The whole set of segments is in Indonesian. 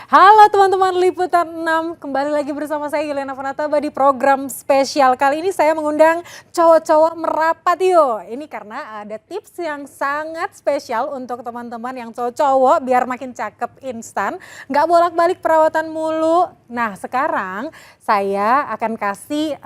Halo teman-teman Liputan 6, kembali lagi bersama saya Yelena Fanataba di program spesial. Kali ini saya mengundang cowok-cowok merapat yuk. Ini karena ada tips yang sangat spesial untuk teman-teman yang cowok-cowok biar makin cakep instan. Nggak bolak-balik perawatan mulu. Nah sekarang saya akan kasih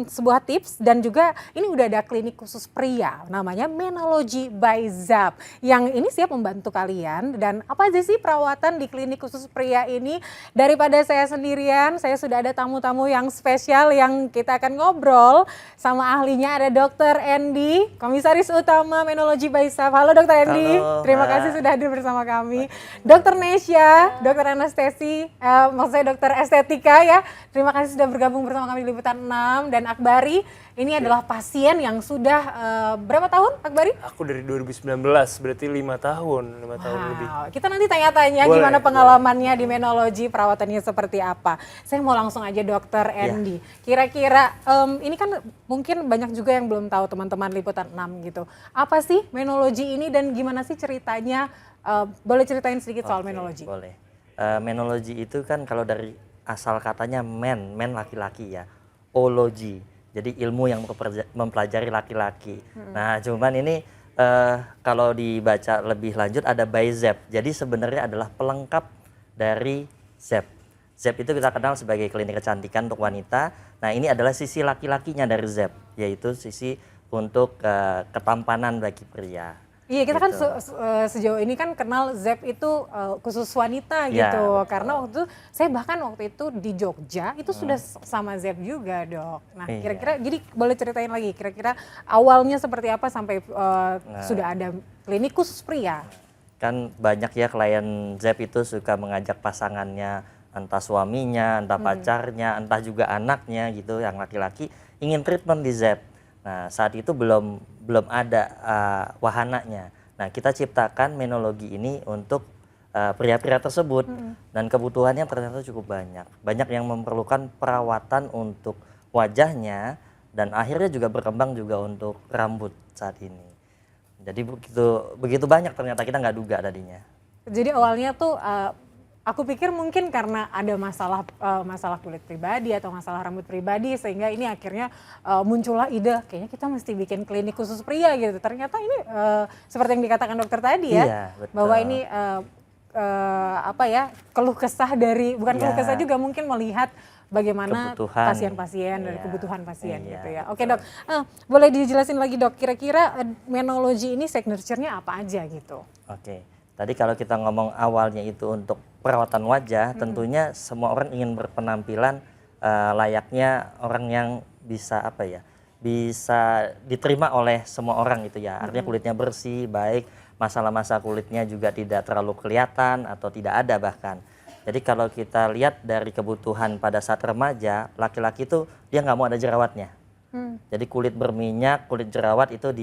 sebuah tips dan juga ini udah ada klinik khusus pria. Namanya Menology by Zap. Yang ini siap membantu kalian. Dan apa aja sih perawatan di klinik khusus pria ini? Daripada saya sendirian, saya sudah ada tamu-tamu yang spesial yang kita akan ngobrol sama ahlinya. Ada Dr. Andy, Komisaris Utama Menology by Zap. Halo Dr. Andy, Halo, terima Mbak. kasih sudah hadir bersama kami. Dr. Nesya, Dr. Anestesi, maksudnya Dr. Estetika ya. Terima kasih sudah bergabung bersama kami di Liputan 6. Dan Akbari, ini adalah pasien yang sudah berapa tahun Akbari? Aku dari 2019, berarti 5 tahun lebih. Kita nanti tanya-tanya Boleh, gimana pengalamannya di Menology, perawatannya seperti apa. Saya mau langsung aja Dokter Andy. Kira-kira ini kan mungkin banyak juga yang belum tahu teman-teman Liputan 6 gitu. Apa sih Menology ini dan gimana sih ceritanya? Boleh ceritain sedikit soal Menology? Boleh. Menology itu kan kalau dari asal katanya men laki-laki ya. Ology. Jadi ilmu yang mempelajari laki-laki. Nah, cuman ini kalau dibaca lebih lanjut ada by Zap. Jadi sebenarnya adalah pelengkap dari Zap. Zap itu kita kenal sebagai klinik kecantikan untuk wanita. Nah, ini adalah sisi laki-lakinya dari Zap, yaitu sisi untuk ketampanan bagi pria. Iya, kita kan Gitu. sejauh ini kan kenal Zap itu khusus wanita Ya, gitu. betul. Karena waktu itu di Jogja itu sudah sama Zap juga, Dok. Nah, Iya. kira-kira jadi boleh ceritain lagi kira-kira awalnya seperti apa sampai sudah ada klinik khusus pria. Kan banyak ya klien Zap itu suka mengajak pasangannya, entah suaminya, entah pacarnya, entah juga anaknya gitu yang laki-laki ingin treatment di Zap. Nah, saat itu belum ada wahananya. Nah, kita ciptakan Menology ini untuk pria-pria tersebut dan kebutuhannya ternyata cukup banyak. Banyak yang memerlukan perawatan untuk wajahnya dan akhirnya juga berkembang juga untuk rambut saat ini. Jadi begitu banyak ternyata kita nggak duga tadinya. Jadi awalnya tuh aku pikir mungkin karena ada masalah kulit pribadi atau masalah rambut pribadi sehingga ini akhirnya muncullah ide kayaknya kita mesti bikin klinik khusus pria gitu. Ternyata ini seperti yang dikatakan dokter tadi ya, Iya, betul. bahwa ini keluh kesah dari bukan keluh Iya. kesah juga mungkin melihat bagaimana Kebutuhan. pasien-pasien dari Iya. kebutuhan pasien Iya, gitu ya. betul. Oke Dok, boleh dijelasin lagi Dok, kira-kira Menology ini signature-nya apa aja gitu? Oke, tadi kalau kita ngomong awalnya itu untuk perawatan wajah, tentunya semua orang ingin berpenampilan layaknya orang yang bisa bisa diterima oleh semua orang gitu ya. Artinya kulitnya bersih, baik, masalah-masalah kulitnya juga tidak terlalu kelihatan atau tidak ada bahkan. Jadi kalau kita lihat dari kebutuhan pada saat remaja, laki-laki itu dia nggak mau ada jerawatnya. Jadi kulit berminyak, kulit jerawat itu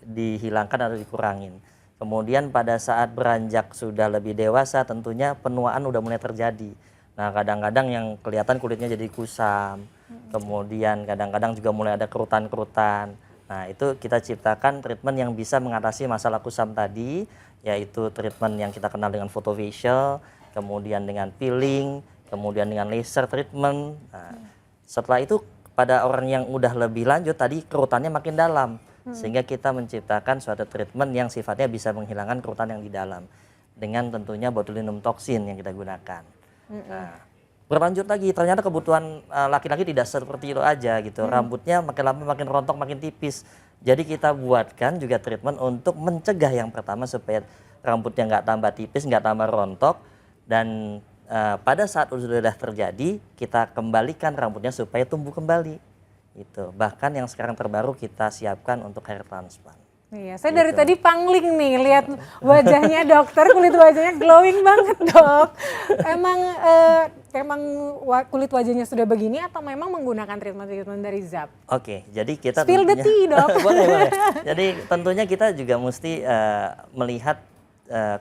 dihilangkan atau dikurangin. Kemudian pada saat beranjak sudah lebih dewasa tentunya penuaan udah mulai terjadi. Nah kadang-kadang yang kelihatan kulitnya jadi kusam, kemudian kadang-kadang juga mulai ada kerutan-kerutan. Nah itu kita ciptakan treatment yang bisa mengatasi masalah kusam tadi, yaitu treatment yang kita kenal dengan photofacial, kemudian dengan peeling, kemudian dengan laser treatment. Nah, setelah itu pada orang yang udah lebih lanjut tadi kerutannya makin dalam. Sehingga kita menciptakan suatu treatment yang sifatnya bisa menghilangkan kerutan yang di dalam dengan tentunya botulinum toksin yang kita gunakan. Nah, berlanjut lagi ternyata kebutuhan laki-laki tidak seperti itu aja gitu. Rambutnya makin lama makin rontok, makin tipis. Jadi kita buatkan juga treatment untuk mencegah yang pertama supaya rambutnya nggak tambah tipis, nggak tambah rontok dan pada saat sudah terjadi kita kembalikan rambutnya supaya tumbuh kembali. Itu bahkan yang sekarang terbaru kita siapkan untuk hair transplant. Iya, saya dari tadi pangling nih lihat wajahnya dokter, kulit wajahnya glowing banget dok. Emang kulit wajahnya sudah begini atau memang menggunakan treatment dari Zap? Oke, jadi kita Spill the tea dok. boleh. Jadi tentunya kita juga mesti melihat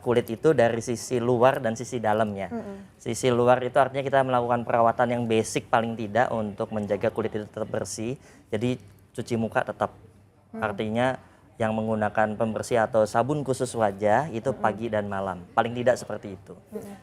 kulit itu dari sisi luar dan sisi dalamnya. Sisi luar itu artinya kita melakukan perawatan yang basic paling tidak untuk menjaga kulit itu tetap bersih. Jadi cuci muka tetap. Artinya yang menggunakan pembersih atau sabun khusus wajah itu pagi dan malam, paling tidak seperti itu.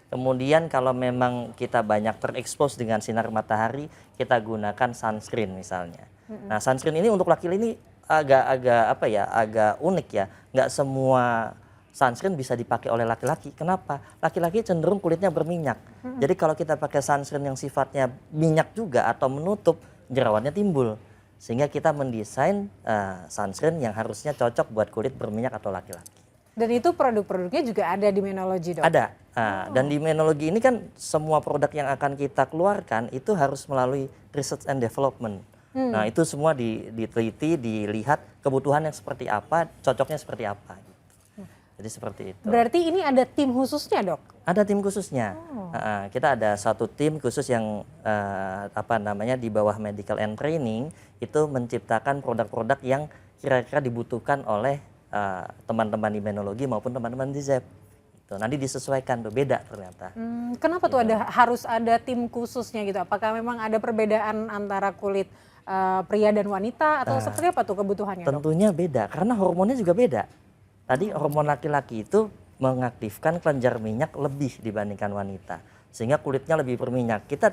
Kemudian kalau memang kita banyak terekspos dengan sinar matahari, kita gunakan sunscreen misalnya. Nah, sunscreen ini untuk laki-laki ini agak unik ya. Nggak semua sunscreen bisa dipakai oleh laki-laki. Kenapa? Laki-laki cenderung kulitnya berminyak. Jadi kalau kita pakai sunscreen yang sifatnya minyak juga atau menutup, jerawatnya timbul. Sehingga kita mendesain sunscreen yang harusnya cocok buat kulit berminyak atau laki-laki. Dan itu produk-produknya juga ada di Menology, Dok? Ada. Dan di Menology ini kan semua produk yang akan kita keluarkan itu harus melalui research and development. Nah, itu semua diteliti, dilihat kebutuhan yang seperti apa, cocoknya seperti apa. Jadi seperti itu. Berarti ini ada tim khususnya, Dok? Ada tim khususnya. Kita ada satu tim khusus yang di bawah medical and training itu menciptakan produk-produk yang kira-kira dibutuhkan oleh teman-teman di Menology maupun teman-teman di ZEP. Nanti disesuaikan tuh, beda ternyata. Kenapa tuh harus ada tim khususnya gitu? Apakah memang ada perbedaan antara kulit pria dan wanita atau seperti apa tuh kebutuhannya, Dok? Tentunya beda, karena hormonnya juga beda. Tadi hormon laki-laki itu mengaktifkan kelenjar minyak lebih dibandingkan wanita, sehingga kulitnya lebih berminyak. Kita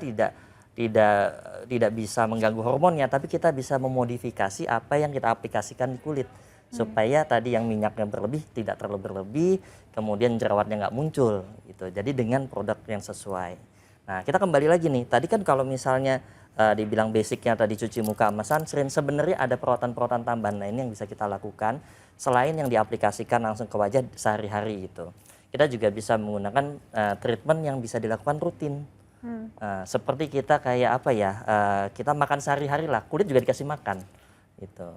tidak bisa mengganggu hormonnya, tapi kita bisa memodifikasi apa yang kita aplikasikan di kulit supaya tadi yang minyaknya berlebih tidak terlalu berlebih, kemudian jerawatnya nggak muncul gitu. Jadi dengan produk yang sesuai. Nah, kita kembali lagi nih. Tadi kan kalau misalnya dibilang basicnya tadi cuci muka sama sunscreen, sebenarnya ada perawatan-perawatan tambahan lain yang bisa kita lakukan selain yang diaplikasikan langsung ke wajah sehari-hari itu. Kita juga bisa menggunakan treatment yang bisa dilakukan rutin. Seperti kita kayak kita makan sehari-hari lah, kulit juga dikasih makan gitu.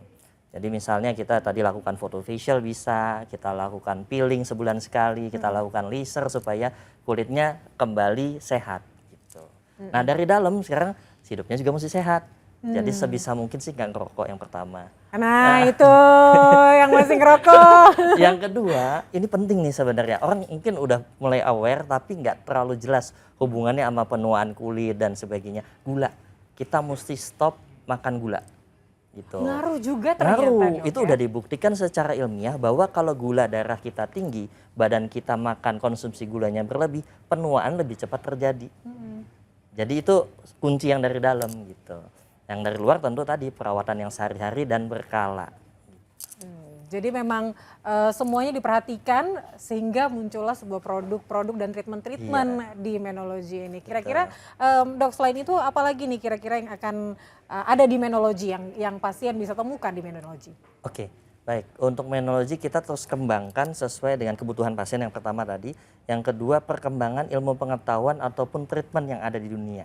Jadi misalnya kita tadi lakukan photo facial bisa, kita lakukan peeling sebulan sekali, kita lakukan laser supaya kulitnya kembali sehat gitu. Nah, dari dalam sekarang hidupnya juga mesti sehat. Jadi sebisa mungkin sih nggak ngerokok yang pertama. Nah itu yang masih ngerokok. Yang kedua, ini penting nih sebenarnya. Orang mungkin udah mulai aware tapi nggak terlalu jelas hubungannya sama penuaan kulit dan sebagainya. Gula, kita mesti stop makan gula. Gitu. Ngaruh juga ternyata, Ngaruh, Dok, itu ya? udah dibuktikan secara ilmiah bahwa kalau gula darah kita tinggi, badan kita makan konsumsi gulanya berlebih, penuaan lebih cepat terjadi. Jadi itu kunci yang dari dalam gitu. Yang dari luar tentu tadi perawatan yang sehari-hari dan berkala. Jadi memang semuanya diperhatikan sehingga muncullah sebuah produk-produk dan treatment-treatment di Menology ini. Kira-kira Dok, selain itu apalagi nih kira-kira yang akan ada di Menology yang pasien bisa temukan di Menology? Oke, baik. Untuk Menology kita terus kembangkan sesuai dengan kebutuhan pasien yang pertama tadi. Yang kedua, perkembangan ilmu pengetahuan ataupun treatment yang ada di dunia.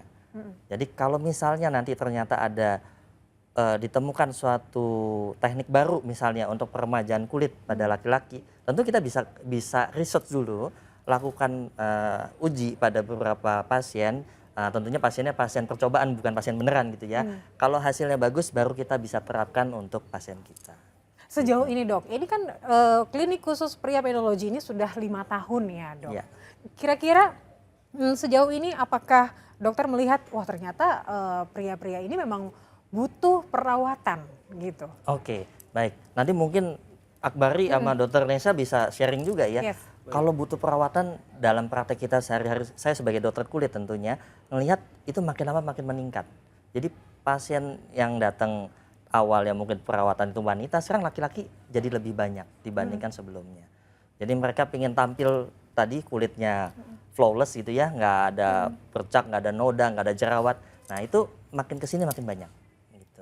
Jadi kalau misalnya nanti ternyata ada ditemukan suatu teknik baru misalnya untuk peremajaan kulit pada laki-laki, tentu kita bisa research dulu, lakukan uji pada beberapa pasien, tentunya pasiennya pasien percobaan bukan pasien beneran gitu ya. Kalau hasilnya bagus baru kita bisa terapkan untuk pasien kita. Sejauh ini, Dok, ini kan klinik khusus pria Menology ini sudah 5 tahun ya, Dok. Ya. Kira-kira sejauh ini apakah dokter melihat wah ternyata pria-pria ini memang butuh perawatan gitu? Oke, baik. Nanti mungkin Akbari sama Dokter Nesa bisa sharing juga ya. Yes. Kalau butuh perawatan dalam praktek kita sehari-hari, saya sebagai dokter kulit tentunya melihat itu makin lama makin meningkat. Jadi pasien yang datang awal yang mungkin perawatan itu wanita, sekarang laki-laki jadi lebih banyak dibandingkan sebelumnya. Jadi mereka ingin tampil tadi kulitnya flawless gitu ya, nggak ada bercak, nggak ada noda, nggak ada jerawat. Nah itu makin kesini makin banyak.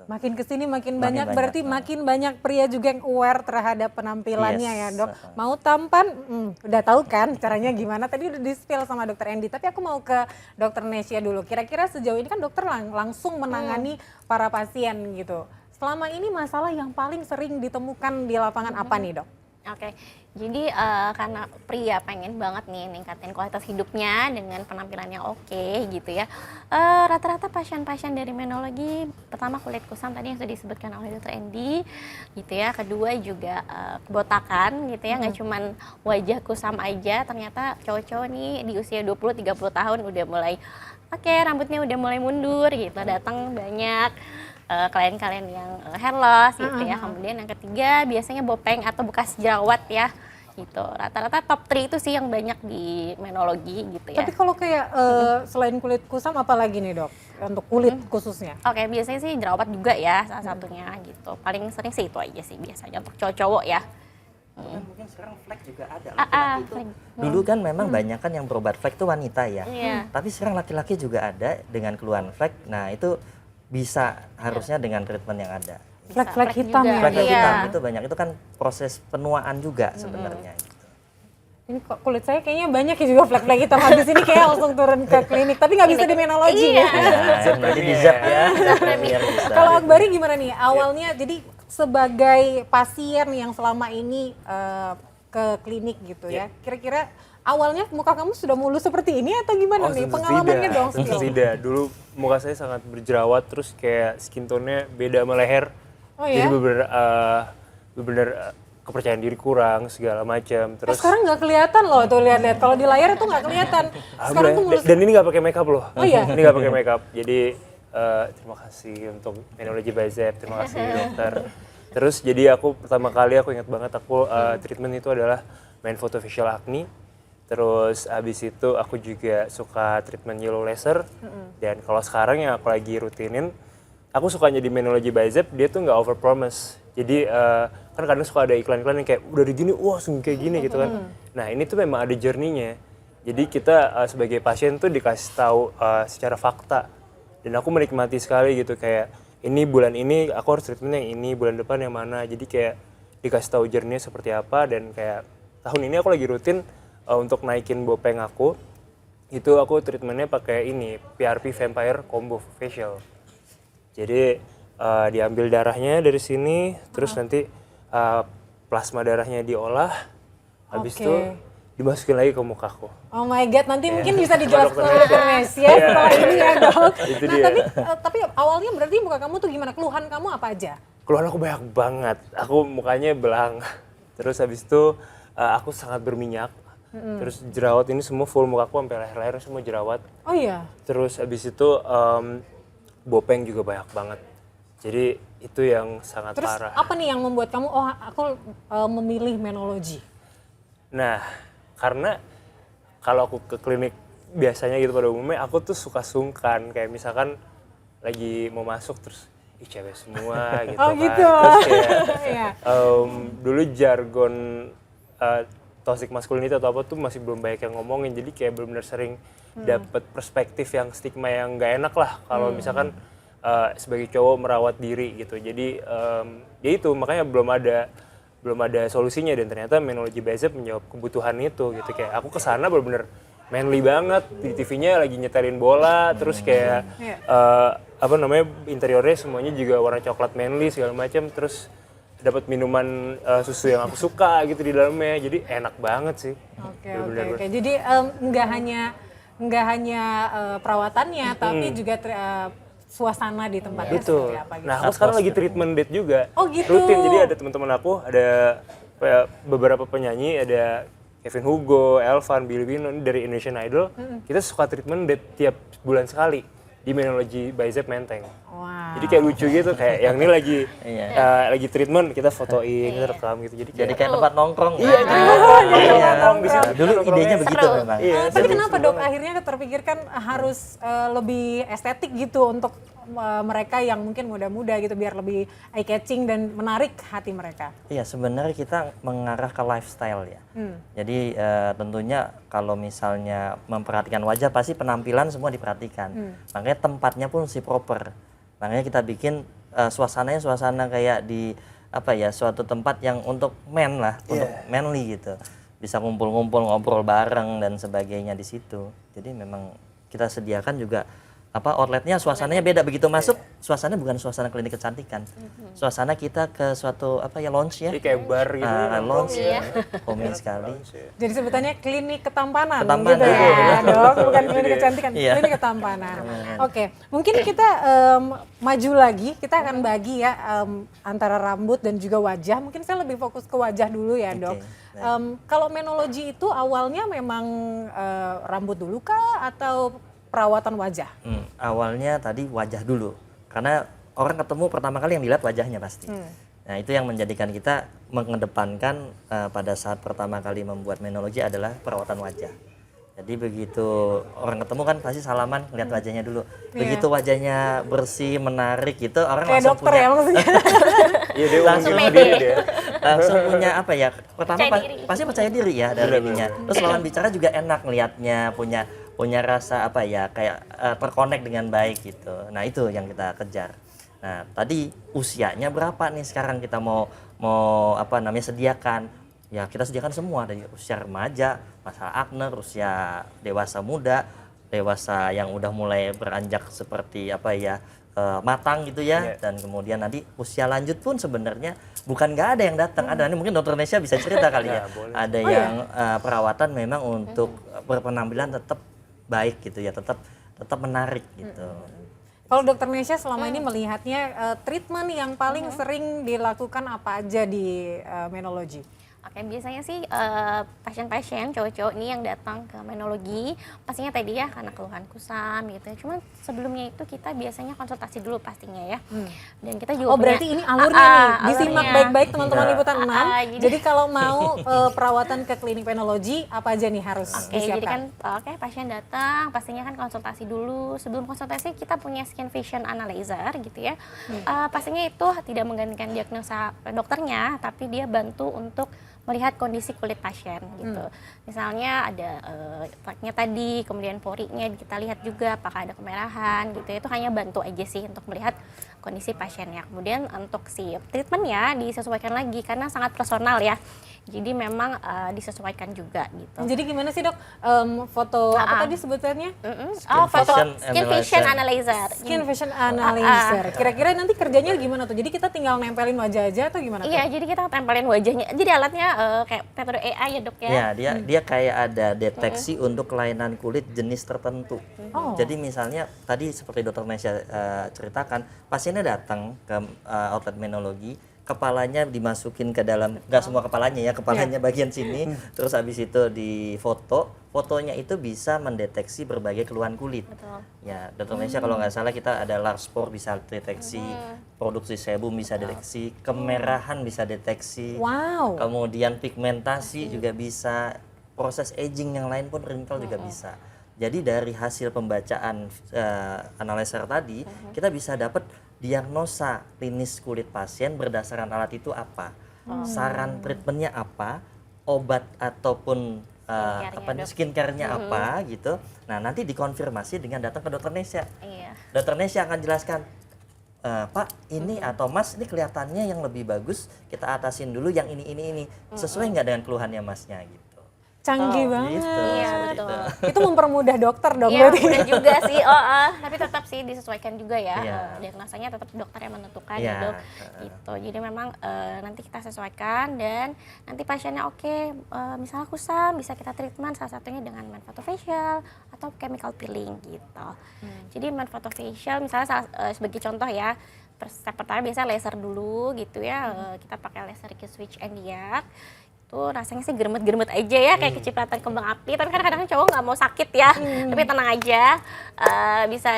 Makin kesini makin Makin banyak, banyak, berarti makin banyak pria juga yang aware terhadap penampilannya ya, Dok. Mau tampan, udah tahu kan caranya gimana, tadi udah di-spill sama Dokter Andy, tapi aku mau ke Dokter Nesya dulu. Kira-kira sejauh ini kan dokter langsung menangani para pasien gitu. Selama ini masalah yang paling sering ditemukan di lapangan apa nih, Dok? Oke, jadi karena pria pengen banget nih ningkatin kualitas hidupnya dengan penampilan yang oke gitu ya. Rata-rata pasien-pasien dari Menology, pertama kulit kusam tadi yang sudah disebutkan oleh Dr. Andy gitu ya. Kedua juga kebotakan gitu ya, nggak cuman wajah kusam aja, ternyata cowok-cowok nih di usia 20-30 tahun udah mulai rambutnya udah mulai mundur gitu, datang banyak. klien-klien yang hair loss gitu ya. Kemudian yang ketiga biasanya bopeng atau bekas jerawat ya. Gitu. Rata-rata top 3 itu sih yang banyak di menologi gitu ya. Tapi kalau kayak selain kulit kusam apa lagi nih dok? Untuk kulit khususnya? Oke, biasanya sih jerawat juga ya salah satunya gitu. Paling sering sih itu aja sih biasanya untuk cowok-cowok ya. Mungkin sekarang flek juga ada. Flek. Dulu kan memang banyak kan yang berobat flek itu wanita ya. Iya. Tapi sekarang laki-laki juga ada dengan keluhan flek. Nah itu bisa harusnya dengan treatment yang ada. Flek-flek flek hitam juga. ya? Flek Iya. hitam itu banyak, itu kan proses penuaan juga sebenarnya. Gitu. Ini kok kulit saya kayaknya banyak ya juga flek-flek hitam. Habis ini kayak langsung turun ke klinik. Tapi nggak bisa di menologi Iya. ya? Nah, nanti di zap ya. Biar bisa. Kalau Akbari gimana nih? Awalnya jadi sebagai pasien yang selama ini ke klinik gitu ya. Kira-kira awalnya muka kamu sudah mulus seperti ini atau gimana nih? tentu Pengalamannya tidak. dong. Tentu Sil. tidak. Dulu muka saya sangat berjerawat, terus kayak skin tone-nya beda sama leher. Oh Jadi ya? bener-bener kepercayaan diri kurang segala macam. Terus Sekarang nggak kelihatan loh tuh lihat-lihat. Kalau di layar itu nggak kelihatan. Sekarang tuh mulus. Dan ini nggak pakai makeup loh. Oh iya? Ini nggak pakai makeup. Jadi terima kasih untuk Menology by Zep, terima kasih dokter. Terus jadi aku pertama kali aku ingat banget aku treatment itu adalah main foto facial acne. Terus abis itu aku juga suka treatment yellow laser. Dan kalau sekarang yang aku lagi rutinin, aku sukanya di Menology by Zep, dia tuh nggak over promise. Jadi kan kadang suka ada iklan-iklan yang kayak udah di gini, wah langsung kayak gini gitu kan. Nah ini tuh memang ada journey-nya. Jadi kita sebagai pasien tuh dikasih tahu secara fakta. Dan aku menikmati sekali gitu kayak ini bulan ini aku harus treatment yang ini, bulan depan yang mana. Jadi kayak dikasih tahu journey-nya seperti apa, dan kayak tahun ini aku lagi rutin untuk naikin bopeng aku. Itu aku treatmentnya pakai ini PRP Vampire Combo Facial. Jadi diambil darahnya dari sini, terus nanti plasma darahnya diolah, habis Oke. itu dimasukin lagi ke mukaku. Oh my god, nanti mungkin bisa dijelaskan Dokter oleh Dr. Nesya setelah ini ya dok. Itu Nah dia. tapi awalnya berarti muka kamu tuh gimana? Keluhan kamu apa aja? Keluhan aku banyak banget, aku mukanya belang. Terus habis itu aku sangat berminyak. Terus jerawat ini semua full mukaku sampai leher-leher semua jerawat. Oh iya? Terus habis itu bopeng juga banyak banget. Jadi itu yang sangat Terus parah. apa nih yang membuat kamu, oh aku memilih menologi? Nah, karena kalau aku ke klinik biasanya gitu pada umumnya, aku tuh suka sungkan. Kayak misalkan lagi mau masuk terus, ih cewek semua gitu Oh kan. gitu. Terus kayak Iya. dulu jargon toxic masculinity atau apa tuh masih belum banyak yang ngomongin. Jadi kayak benar-benar sering dapet perspektif yang stigma yang gak enak lah. Kalau misalkan sebagai cowok merawat diri gitu. Jadi ya itu makanya belum ada solusinya, dan ternyata Menology by Zep menjawab kebutuhan itu gitu. Kayak aku kesana bener-bener manly banget, di TV-nya lagi nyetelin bola, terus kayak apa namanya interiornya semuanya juga warna coklat manly segala macam, terus dapat minuman susu yang aku suka gitu di dalamnya, jadi enak banget sih. Oke. Jadi nggak hanya perawatannya, tapi juga suasana di tempatnya Betul. seperti apa gitu. Nah aku sekarang lagi treatment date juga. Oh, gitu. Rutin, jadi ada teman-teman aku, ada beberapa penyanyi, ada Kevin Hugo, Elvan, Billy Wino dari Indonesian Idol. Kita suka treatment date tiap bulan sekali di Menology by Zep Menteng. Wah. Jadi kayak lucu gitu, kayak yang ini lagi Iya. lagi treatment, kita fotoin, kita rekam gitu. Jadi Kayak tempat nongkrong. Iya, jadi nongkrong di situ. Dulu idenya begitu memang. Iya, Tapi seru, kenapa seru dok banget. akhirnya terpikirkan harus lebih estetik gitu untuk mereka yang mungkin muda-muda gitu, biar lebih eye catching dan menarik hati mereka? Iya, sebenarnya kita mengarah ke lifestyle ya. Jadi tentunya kalau misalnya memperhatikan wajah pasti penampilan semua diperhatikan. Makanya tempatnya pun si proper. Makanya kita bikin suasananya suasana kayak di apa ya, suatu tempat yang untuk men lah, untuk manly gitu. Bisa ngumpul-ngumpul ngobrol bareng dan sebagainya di situ. Jadi memang kita sediakan juga apa outletnya, suasananya beda, begitu masuk suasana bukan suasana klinik kecantikan, suasana kita ke suatu apa ya, lounge ya, Jadi kayak bar gitu. lounge ya, homey sekali. Jadi sebutannya klinik ketampanan, Ketampanan. gitu ya dok, bukan klinik Iya. kecantikan, Iya. klinik ketampanan. Oke, mungkin kita maju lagi, kita akan bagi ya antara rambut dan juga wajah. Mungkin saya lebih fokus ke wajah dulu ya dok. Kalau menologi itu awalnya memang rambut dulu kah atau perawatan wajah? Awalnya tadi wajah dulu, karena orang ketemu pertama kali yang dilihat wajahnya pasti. Nah itu yang menjadikan kita mengedepankan pada saat pertama kali membuat menologi adalah perawatan wajah. Jadi begitu orang ketemu kan pasti salaman, lihat wajahnya dulu. Begitu wajahnya bersih, menarik gitu, orang Kayak langsung dokter punya ya maksudnya. Iya dia Langsung umum pede. sendiri dia. langsung punya apa ya? Pertama Percaya diri. pasti percaya diri ya dari ininya. Terus lawan bicara juga enak ngelihatnya, punya rasa apa ya? Kayak terkonek dengan baik gitu. Nah, itu yang kita kejar. Nah, tadi usianya berapa nih sekarang kita mau apa namanya sediakan? Ya, kita sediakan semua dari usia remaja, masa acne, usia dewasa muda, dewasa yang udah mulai beranjak seperti apa ya? Matang gitu ya. Iya. Dan kemudian nanti usia lanjut pun sebenarnya bukan nggak ada yang datang, ada. Ini mungkin Dokter Nesya bisa cerita kali ya. Nah, boleh. Ada yang perawatan memang untuk berpenampilan tetap baik gitu ya, tetap menarik gitu. Kalau Dokter Nesya selama ini melihatnya treatment yang paling sering dilakukan apa aja di menologi? Oke, biasanya sih pasien-pasien cowok-cowok ini yang datang ke menologi pastinya tadi ya karena keluhan kusam gitu ya. Cuman sebelumnya itu kita biasanya konsultasi dulu pastinya ya. Dan kita juga Oh punya- berarti ini alurnya nih, disimak alurnya. baik-baik teman-teman liputan 6. jadi- Jadi kalau mau perawatan ke klinik menologi apa aja nih harus Oke, jadi kan disiapkan? pasien datang pastinya kan konsultasi dulu. Sebelum konsultasi kita punya skin vision analyzer gitu ya. Pastinya itu tidak menggantikan diagnosa dokternya, tapi dia bantu untuk melihat kondisi kulit pasien gitu. Misalnya ada fleknya tadi, kemudian porinya kita lihat juga apakah ada kemerahan gitu. Itu hanya bantu aja sih untuk melihat kondisi pasiennya. Kemudian untuk si treatmentnya disesuaikan lagi karena sangat personal ya. Jadi memang disesuaikan juga gitu. Jadi gimana sih dok, foto apa tadi sebutannya? Oh, foto vision skin vision analyzer. Skin vision analyzer. Kira-kira nanti kerjanya gimana tuh? Jadi kita tinggal nempelin wajah aja atau gimana tuh? Iya, jadi kita tempelin wajahnya. Jadi alatnya kayak metode AI ya dok ya. Ya, dia kayak ada deteksi untuk kelainan kulit jenis tertentu. Oh. Jadi misalnya tadi seperti Dokter Nesya ceritakan, pasiennya datang ke outlet menologi, kepalanya dimasukin ke dalam, nggak semua kepalanya ya, kepalanya bagian sini, terus habis itu di fotonya itu bisa mendeteksi berbagai keluhan kulit. Betul. Ya, Dokter Nesya kalau nggak salah kita ada large pore bisa deteksi, produksi sebum bisa deteksi, kemerahan bisa deteksi, Wow. kemudian pigmentasi juga bisa, proses aging yang lain pun wrinkle juga bisa. Jadi dari hasil pembacaan analyzer tadi, kita bisa dapat diagnosa klinis kulit pasien berdasarkan alat itu apa, saran treatmentnya apa, obat ataupun skincare-nya apa gitu. Nah nanti dikonfirmasi dengan datang ke Dokter Nesya. Iya. Dokter Nesya akan jelaskan, Pak ini atau Mas ini kelihatannya yang lebih bagus kita atasin dulu yang ini sesuai nggak dengan keluhannya Masnya gitu. Canggih banget. Gitu, Iya, seperti betul. itu. Itu mempermudah dokter dong Iya, berarti. udah juga sih. Tapi tetap sih disesuaikan juga ya. Iya. Diagnosanya tetap dokter yang menentukan Iya. ya dok. Gitu. Jadi memang nanti kita sesuaikan dan nanti pasiennya oke, misalnya kusam bisa kita treatment salah satunya dengan manfotofacial atau chemical peeling gitu. Jadi manfotofacial misalnya sebagai contoh ya. Step pertama biasanya laser dulu gitu ya. Kita pakai laser Q-switch NDIAC. Tuh rasanya sih geremet-geremet aja ya kayak kecipratan kembang api, tapi kan kadang cowok nggak mau sakit ya, tapi tenang aja, bisa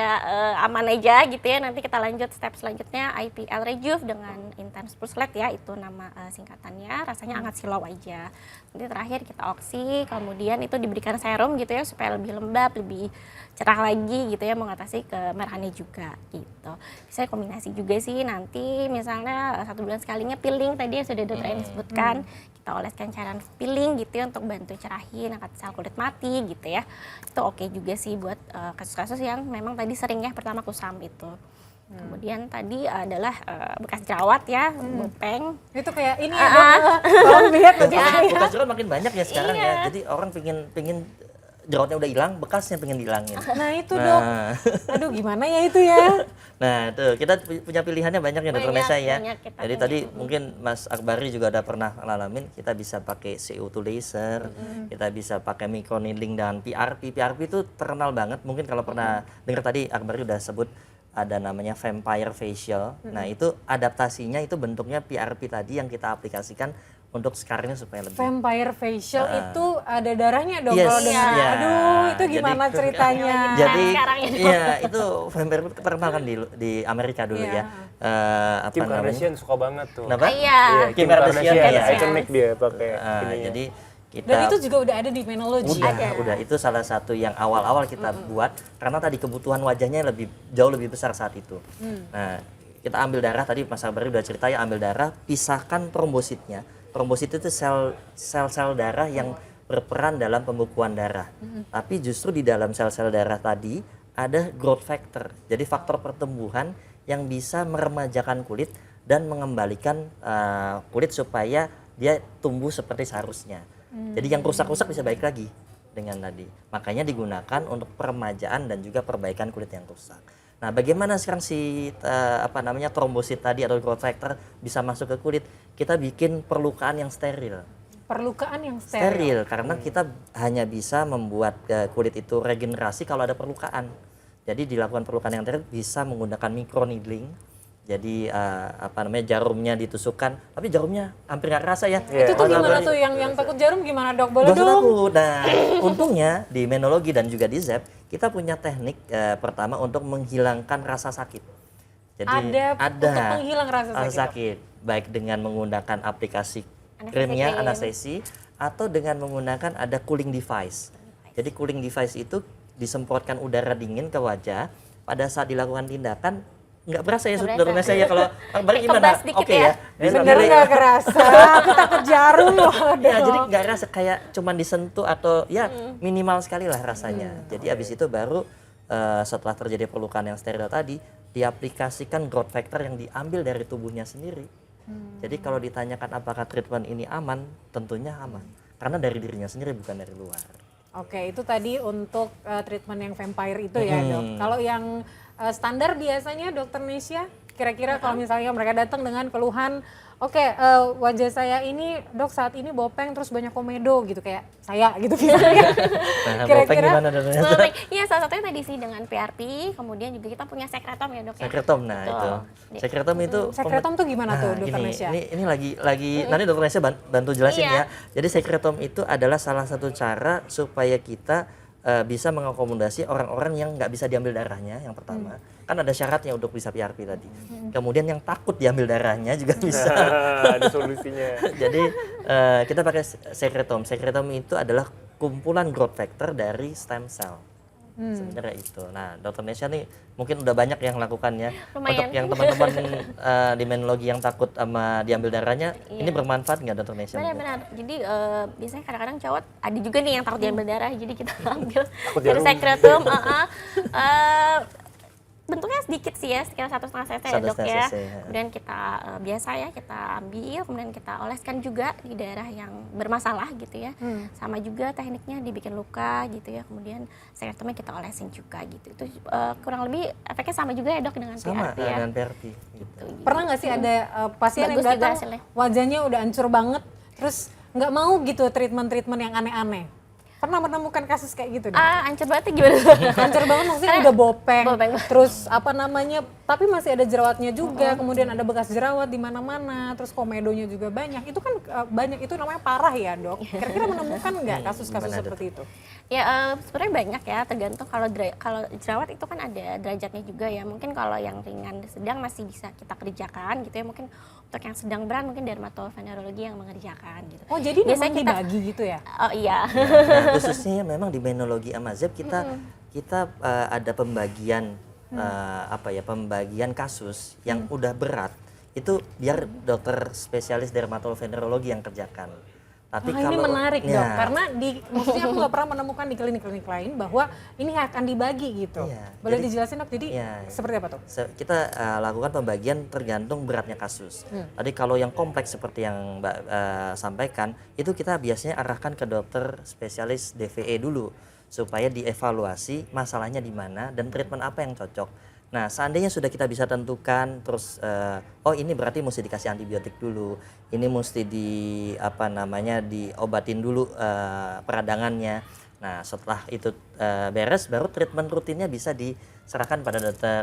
aman aja gitu ya. Nanti kita lanjut step selanjutnya IPL Rejuve dengan Intense Pulse Light ya, itu nama singkatannya, rasanya hangat silau aja. Nanti terakhir kita oksi, kemudian itu diberikan serum gitu ya supaya lebih lembab, lebih cerah lagi gitu ya, mengatasi kemerahannya juga gitu. Bisa kombinasi juga sih nanti misalnya 1 bulan sekalinya peeling tadi yang sudah dokter Eni sebutkan, kita oleskan cairan peeling gitu ya untuk bantu cerahin angkat sel kulit mati gitu ya. Itu oke juga sih buat kasus-kasus yang memang tadi sering ya pertama kusam itu. Kemudian tadi adalah bekas jerawat ya, bopeng. Itu kayak ini ya dok, kalau lihat Bekas jerawat makin banyak ya sekarang ya. Jadi orang pingin jerawatnya udah hilang, bekasnya pengen dihilangin. Nah itu dok, aduh gimana ya itu ya. Nah tuh kita punya pilihannya banyak ya Dokter Banyak, Nesya ya. banyak kita Jadi punya. tadi mungkin Mas Akbari juga udah pernah ngalamin, kita bisa pakai CO2 laser, kita bisa pakai microneedling dan PRP. PRP itu terkenal banget, mungkin kalau pernah dengar tadi Akbari udah sebut ada namanya vampire facial. Nah itu adaptasinya itu bentuknya PRP tadi yang kita aplikasikan untuk scarnya supaya lebih. Vampire facial itu ada darahnya dong Yes, kalau dengar. iya. Aduh, itu Jadi- gimana ceritanya? Jadi sekarang ini. iya itu vampire terkenal kan di Amerika dulu Iya. ya. Apa Kim namanya? Kardashian suka banget tuh. Kenapa? Iya. Kim Kardashian, Kardashian, iya. iconic dia pakai ininya. Jadi kita Dan itu juga udah ada di Menology. udah itu salah satu yang awal-awal kita buat karena tadi kebutuhan wajahnya jauh lebih besar saat itu. Nah, kita ambil darah tadi Mas Sabari udah cerita ya, ambil darah, pisahkan trombositnya. Trombosit itu sel-sel darah yang berperan dalam pembekuan darah. Tapi justru di dalam sel-sel darah tadi ada growth factor. Jadi faktor pertumbuhan yang bisa meremajakan kulit dan mengembalikan kulit supaya dia tumbuh seperti seharusnya. Jadi yang rusak-rusak bisa baik lagi dengan tadi. Makanya digunakan untuk peremajaan dan juga perbaikan kulit yang rusak. Nah, bagaimana sekarang trombosit tadi atau growth factor bisa masuk ke kulit? Kita bikin perlukaan yang steril. Perlukaan yang steril. Steril karena kita hanya bisa membuat kulit itu regenerasi kalau ada perlukaan. Jadi dilakukan perlukaan yang steril bisa menggunakan microneedling. Jadi jarumnya ditusukkan, tapi jarumnya hampir nggak kerasa ya. Itu tuh Mas gimana Sabari. tuh yang takut jarum gimana dok? Boleh Gak usah dong? takut. Nah, untungnya di Menology dan juga di ZEP kita punya teknik pertama untuk menghilangkan rasa sakit. Jadi Ada untuk menghilang rasa sakit. baik dengan menggunakan aplikasi Anestesi krimnya krim. anestesi atau dengan menggunakan ada cooling device. Jadi cooling device itu disemprotkan udara dingin ke wajah pada saat dilakukan tindakan nggak berasa ya Nggak dokter berasa. saya kalau Bang Kayak gimana? kebas dikit Oke ya. Bisa Bener milih. nggak kerasa? Aku takut jarum loh dok. Ya, jadi nggak rasa kayak cuman disentuh atau ya minimal sekali lah rasanya. Jadi abis itu baru setelah terjadi perlukaan yang steril tadi diaplikasikan growth factor yang diambil dari tubuhnya sendiri. Jadi kalau ditanyakan apakah treatment ini aman, tentunya aman. Karena dari dirinya sendiri bukan dari luar. Oke, itu tadi untuk treatment yang vampire itu ya dok. Kalau yang standar biasanya dokter Nesya, kira-kira kalau misalnya mereka datang dengan keluhan, oke, wajah saya ini dok saat ini bopeng terus banyak komedo gitu kayak saya gitu misalnya. Nah, Kira-kira- Bopeng gimana dokter? Iya, salah satunya tadi sih dengan PRP, kemudian juga kita punya sekretom ya dok ya. Sekretom, nah Betul. itu. Sekretom itu Sekretom tuh gimana tuh Nah, dokter gini, Nesya? ini lagi nanti dokter Nesya bantu jelasin Iya. ya. Jadi sekretom itu adalah salah satu cara supaya kita bisa mengakomodasi orang-orang yang nggak bisa diambil darahnya yang pertama. Kan ada syaratnya untuk bisa PRP tadi. Kemudian yang takut diambil darahnya juga bisa. Ada solusinya. Jadi kita pakai sekretom. Sekretom itu adalah kumpulan growth factor dari stem cell. Sebenarnya itu. Nah, dokter Nesya nih mungkin udah banyak yang lakukannya. Lumayan. Untuk yang teman-teman di Menology yang takut sama diambil darahnya, ini bermanfaat nggak dokter Nesya? Benar-benar. Jadi biasanya kadang-kadang cowok ada juga nih yang takut diambil darah, jadi kita ambil dari jarum. sekretum. Bentuknya sedikit sih ya, sekitar 1,5 cc ya dok 1,5 ya. cc, ya. Kemudian kita biasa ya kita ambil, kemudian kita oleskan juga di daerah yang bermasalah gitu ya. Sama juga tekniknya dibikin luka gitu ya. Kemudian sekretumnya kita olesin juga gitu. Itu kurang lebih efeknya sama juga ya dok dengan Sama PRP ya. dengan PRP. Gitu. Pernah nggak sih ada pasien Bagus yang juga datang hasilnya. wajahnya udah hancur banget, terus nggak mau gitu treatment yang aneh-aneh? Pernah menemukan kasus kayak gitu? Dok? Hancur banget ya gimana? Hancur banget maksudnya udah bopeng, Bopeng. terus tapi masih ada jerawatnya juga, kemudian ada bekas jerawat di mana-mana, terus komedonya juga banyak. Itu kan banyak, itu namanya parah ya dok. Kira-kira menemukan nggak kasus-kasus Gimana, seperti itu? Ya sebenarnya banyak ya, tergantung kalau jerawat itu kan ada derajatnya juga ya. Mungkin kalau yang ringan sedang masih bisa kita kerjakan gitu ya. Mungkin untuk yang sedang berat mungkin dermatovenerologi yang mengerjakan gitu. Oh jadi Biasanya memang kita- dibagi gitu ya? Oh iya. Nah, khususnya memang di Menology sama ZEP kita ada pembagian pembagian kasus yang udah berat itu biar dokter spesialis dermatovenerologi yang kerjakan. Tapi Wah, ini menarik dok, Ya, karena maksudnya aku nggak pernah menemukan di klinik-klinik lain bahwa ini akan dibagi gitu. Iya, Boleh jadi- dijelasin dok, jadi Iya. seperti apa tuh? kita lakukan pembagian tergantung beratnya kasus. Tadi kalau yang kompleks seperti yang Mbak sampaikan, itu kita biasanya arahkan ke dokter spesialis DVE dulu supaya dievaluasi masalahnya di mana dan treatment apa yang cocok. Nah, seandainya sudah kita bisa tentukan, terus ini berarti mesti dikasih antibiotik dulu, ini mesti diobatin dulu peradangannya. Nah, setelah itu beres, baru treatment rutinnya bisa diserahkan pada dokter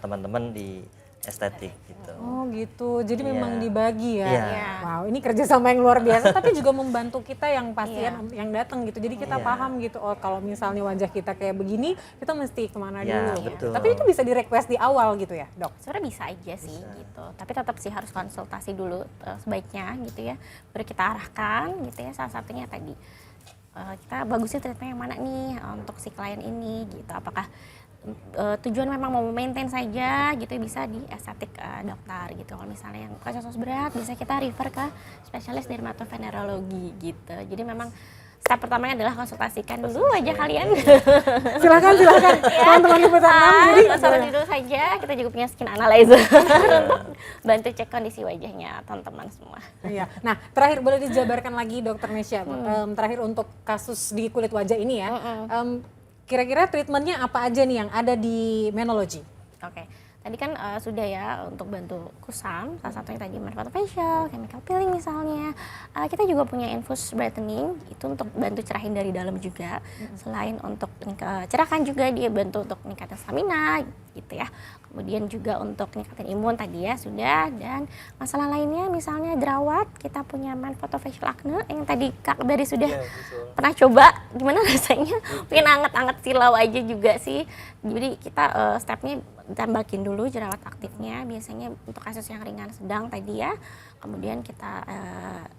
teman-teman di estetik gitu. Oh gitu, jadi Iya. memang dibagi ya. Iya. Wow, ini kerjasama yang luar biasa, tapi juga membantu kita yang pasien Iya. yang datang gitu. Jadi kita Iya. paham gitu, oh kalau misalnya wajah kita kayak begini, kita mesti kemana Iya, dulu. betul. Tapi itu bisa di request di awal gitu ya, dok? Sebenarnya bisa aja sih gitu, tapi tetap sih harus konsultasi dulu sebaiknya gitu ya, baru kita arahkan gitu ya. Salah satunya tadi kita bagusnya treatment yang mana nih untuk si klien ini gitu, apakah tujuan memang mau maintain saja gitu, bisa di estetik dokter gitu. Kalau misalnya yang kasus berat bisa kita refer ke spesialis dermatovenerologi gitu. Jadi memang step pertamanya adalah konsultasikan dulu wajah kalian. Silakan teman-teman liputan 6. Jadi Konsultasi dulu saja, kita juga punya skin analyzer untuk bantu cek kondisi wajahnya teman-teman semua. Iya. Nah, terakhir boleh dijabarkan lagi Dokter Nesya, terakhir untuk kasus di kulit wajah ini ya. Kira-kira treatmentnya apa aja nih yang ada di Menology? Oke, tadi kan sudah ya untuk bantu kusam, salah satunya tadi facial, chemical peeling misalnya. Kita juga punya infus brightening, itu untuk bantu cerahin dari dalam juga. Selain untuk cerahkan juga dia bantu untuk meningkatkan stamina gitu ya. Kemudian juga untuk meningkatkan imun tadi ya sudah. Dan masalah lainnya misalnya jerawat, kita punya Manfoto Facial Acne yang tadi Kak Bari sudah pernah coba. Gimana rasanya? Mungkin anget-anget silau aja juga sih. Jadi kita stepnya tambahin dulu jerawat aktifnya, biasanya untuk kasus yang ringan sedang tadi ya. Kemudian kita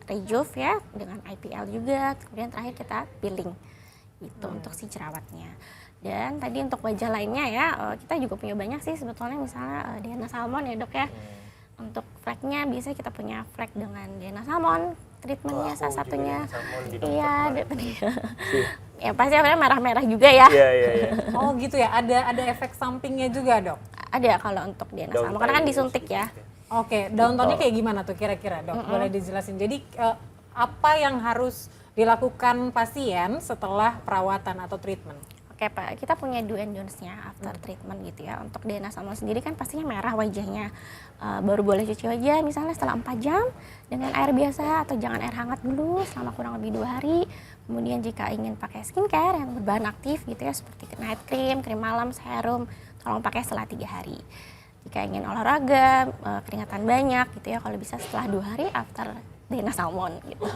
rejuve ya dengan IPL juga. Kemudian terakhir kita peeling itu untuk si jerawatnya. Dan tadi untuk wajah lainnya ya, kita juga punya banyak sih sebetulnya, misalnya DNA Salmon ya dok ya. Untuk fleknya biasanya kita punya flek dengan DNA Salmon, treatmentnya salah satunya. Iya, ya pasti sebenarnya merah-merah juga ya. Iya. Oh gitu ya, ada efek sampingnya juga dok? Ada kalau untuk DNA Salmon, karena kan disuntik ya. Oke, downtownnya kayak gimana tuh kira-kira dok? Boleh dijelasin. Jadi apa yang harus dilakukan pasien setelah perawatan atau treatment? Oke Pak, kita punya do and don'ts-nya after treatment gitu ya. Untuk DNA Salmon sendiri kan pastinya merah wajahnya. Baru boleh cuci wajah misalnya setelah 4 jam dengan air biasa atau jangan air hangat dulu selama kurang lebih 2 hari. Kemudian jika ingin pakai skincare yang berbahan aktif gitu ya seperti night cream, krim malam, serum, tolong pakai setelah 3 hari. Jika ingin olahraga, keringatan banyak gitu ya, kalau bisa setelah 2 hari after DNA Salmon gitu.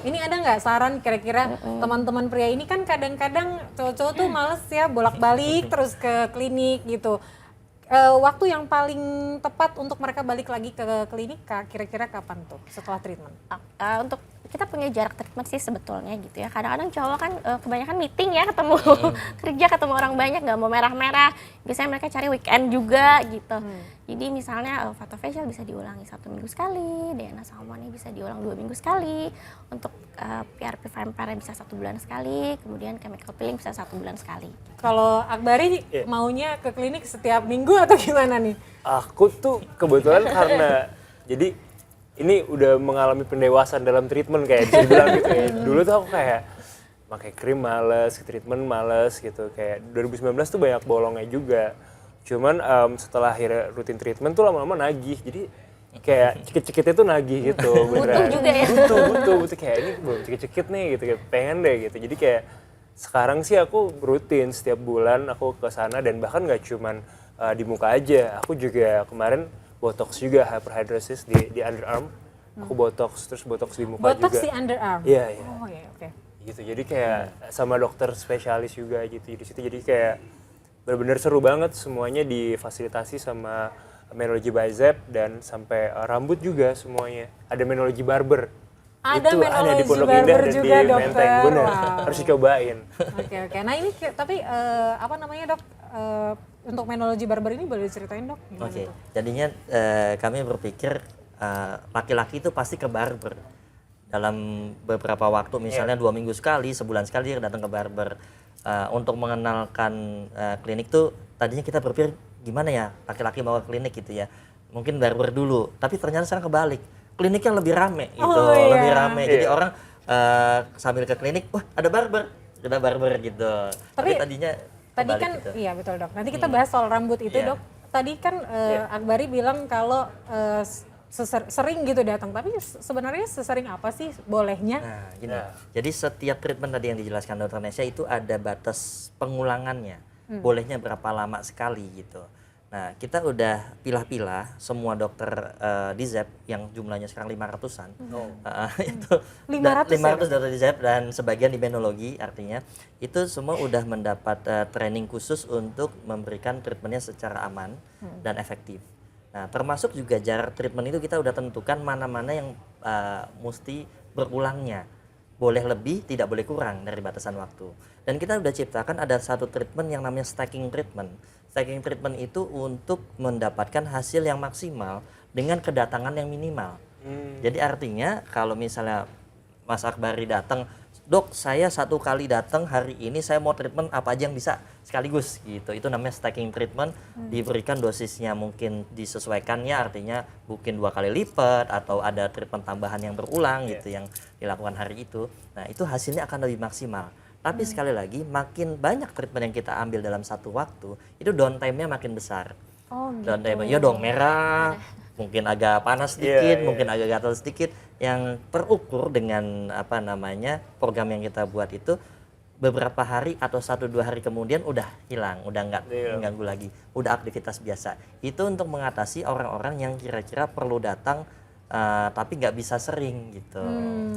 Ini ada nggak saran kira-kira teman-teman pria ini kan kadang-kadang cowok-cowok tuh males ya bolak-balik terus ke klinik gitu. Waktu yang paling tepat untuk mereka balik lagi ke klinik kira-kira kapan tuh setelah treatment? Untuk kita punya jarak treatment sih sebetulnya gitu ya. Kadang-kadang cowok kan kebanyakan meeting ya, ketemu kerja, ketemu orang banyak, nggak mau merah-merah. Biasanya mereka cari weekend juga gitu. Jadi misalnya foto facial bisa diulangi 1 minggu sekali, DNA Salmonnya bisa diulang 2 minggu sekali. Untuk PRP vampire bisa 1 bulan sekali, kemudian chemical peeling bisa 1 bulan sekali. Kalau Akbari maunya ke klinik setiap minggu atau gimana nih? Aku tuh kebetulan karena jadi ini udah mengalami pendewasaan dalam treatment kayak bisa dibilang gitu ya. Dulu tuh aku kayak pakai krim males, treatment males gitu. Kayak 2019 tuh banyak bolongnya juga. Cuman setelah akhirnya rutin treatment tuh lama-lama nagih. Jadi kayak cekit-cekitnya tuh nagih gitu. Butuh juga ya? Butuh kayak ini belum cekit-cekit nih gitu. Kayak pengen deh gitu. Jadi kayak sekarang sih aku rutin setiap bulan aku ke sana dan bahkan nggak cuman di muka aja. Aku juga kemarin botox juga, hyperhidrosis di underarm. Aku botox, terus botox di muka Botox juga. di underarm? Iya. Oh iya, oke. Gitu, jadi kayak sama dokter spesialis juga gitu di situ. Jadi kayak benar-benar seru banget semuanya difasilitasi sama Menology by Zep dan sampai rambut juga semuanya. Ada Menology Barber. Ada itu ada di Menology Pondok Barber Indah dan juga, di dokter. Menteng. Bener, Wow. harus dicobain. Oke. Nah ini tapi apa namanya dok? Untuk Menology Barber ini boleh diceritain dok? Gimana Oke, tuh? jadinya kami berpikir laki-laki itu pasti ke barber dalam beberapa waktu, misalnya 2 minggu sekali, sebulan sekali dia datang ke barber. Untuk mengenalkan klinik tuh tadinya kita berpikir gimana ya laki-laki mau ke klinik gitu ya, mungkin barber dulu, tapi ternyata sekarang kebalik, kliniknya lebih rame gitu. Oh, iya. Lebih rame, jadi orang sambil ke klinik, wah ada barber, kita barber gitu. Tapi tadinya Tadi kebalik kan, gitu. iya betul dok. Nanti kita bahas soal rambut itu Iya. dok. Tadi kan Akbari bilang kalau sering gitu datang, tapi sebenarnya sesering apa sih bolehnya? Nah, gini. Jadi setiap treatment tadi yang dijelaskan Dr. Nesya itu ada batas pengulangannya. Bolehnya berapa lama sekali gitu. Nah, kita udah pilah-pilah semua dokter di ZEP yang jumlahnya sekarang 500-an. Itu 500 ya? 500 dokter di ZEP dan sebagian imunologi, artinya itu semua udah mendapat training khusus untuk memberikan treatmentnya secara aman dan efektif. Nah, termasuk juga jarak treatment itu kita udah tentukan mana-mana yang mesti berulangnya. Boleh lebih, tidak boleh kurang dari batasan waktu. Dan kita udah ciptakan ada satu treatment yang namanya stacking treatment. Stacking treatment itu untuk mendapatkan hasil yang maksimal dengan kedatangan yang minimal. Jadi artinya kalau misalnya Mas Akbari datang, dok saya 1 kali datang hari ini saya mau treatment apa aja yang bisa sekaligus gitu. Itu namanya stacking treatment, diberikan dosisnya mungkin disesuaikannya, artinya mungkin 2 kali lipat atau ada treatment tambahan yang berulang gitu yang dilakukan hari itu. Nah itu hasilnya akan lebih maksimal. Tapi sekali lagi makin banyak treatment yang kita ambil dalam satu waktu, itu downtime-nya makin besar. Oh gitu. Downtime, ya dong merah, mungkin agak panas sedikit, mungkin agak gatal sedikit. Yang terukur dengan apa namanya program yang kita buat itu beberapa hari atau 1-2 hari kemudian udah hilang, udah nggak mengganggu lagi, udah aktivitas biasa. Itu untuk mengatasi orang-orang yang kira-kira perlu datang tapi nggak bisa sering gitu.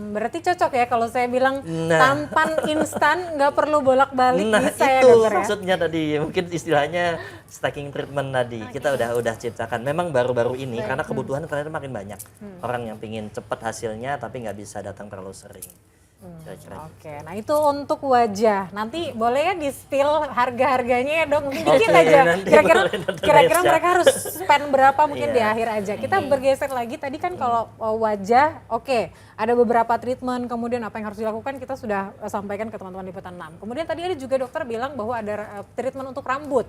Berarti cocok ya kalau saya bilang tampan instan, nggak perlu bolak-balik, Nah bisa ya itu dokter ya? maksudnya tadi, mungkin istilahnya stacking treatment tadi. Kita udah ciptakan. Memang baru-baru ini karena kebutuhan ternyata makin banyak orang yang pingin cepat hasilnya tapi nggak bisa datang terlalu sering. Kira-kira. Oke, nah itu untuk wajah. Nanti boleh ya di-spill harga-harganya ya dok, mungkin dikit aja. nanti Kira-kira boleh, Dr. kira-kira Nesya. mereka harus spend berapa mungkin di Iya. akhir aja. Kita bergeser lagi, tadi kan kalau wajah, oke, ada beberapa treatment, kemudian apa yang harus dilakukan kita sudah sampaikan ke teman-teman Liputan 6. Kemudian tadi ada juga dokter bilang bahwa ada treatment untuk rambut.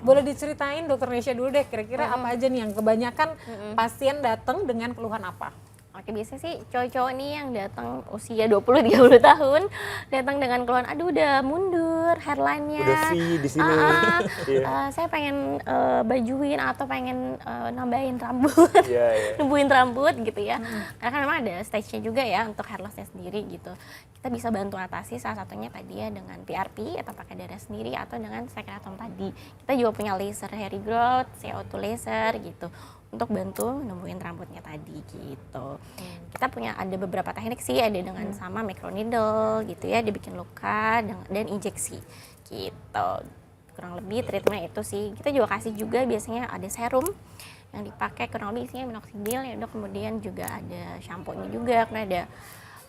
Boleh diceritain dokter Nesya dulu deh, kira-kira apa aja nih yang kebanyakan pasien datang dengan keluhan apa? Oke, biasanya sih cowok-cowok nih yang datang usia 20-30 tahun datang dengan keluhan, aduh udah mundur hairline-nya. Udah V di sini. Saya pengen bajuin atau pengen nambahin rambut. Numbuhin rambut gitu ya. Karena kan memang ada stage-nya juga ya untuk hair loss-nya sendiri gitu. Kita bisa bantu atasi salah satunya tadi ya dengan PRP atau pakai darah sendiri atau dengan secretom tadi. Kita juga punya laser hair regrowth, CO2 laser gitu, untuk bantu numbuhin rambutnya tadi gitu. Kita punya ada beberapa teknik sih, ada dengan sama microneedle gitu ya, dibikin luka dan injeksi gitu. Kurang lebih treatment itu sih. Kita juga kasih juga biasanya ada serum yang dipakai, kurang lebih isinya minoxidil ya dok, kemudian juga ada shampoo-nya juga, karena ada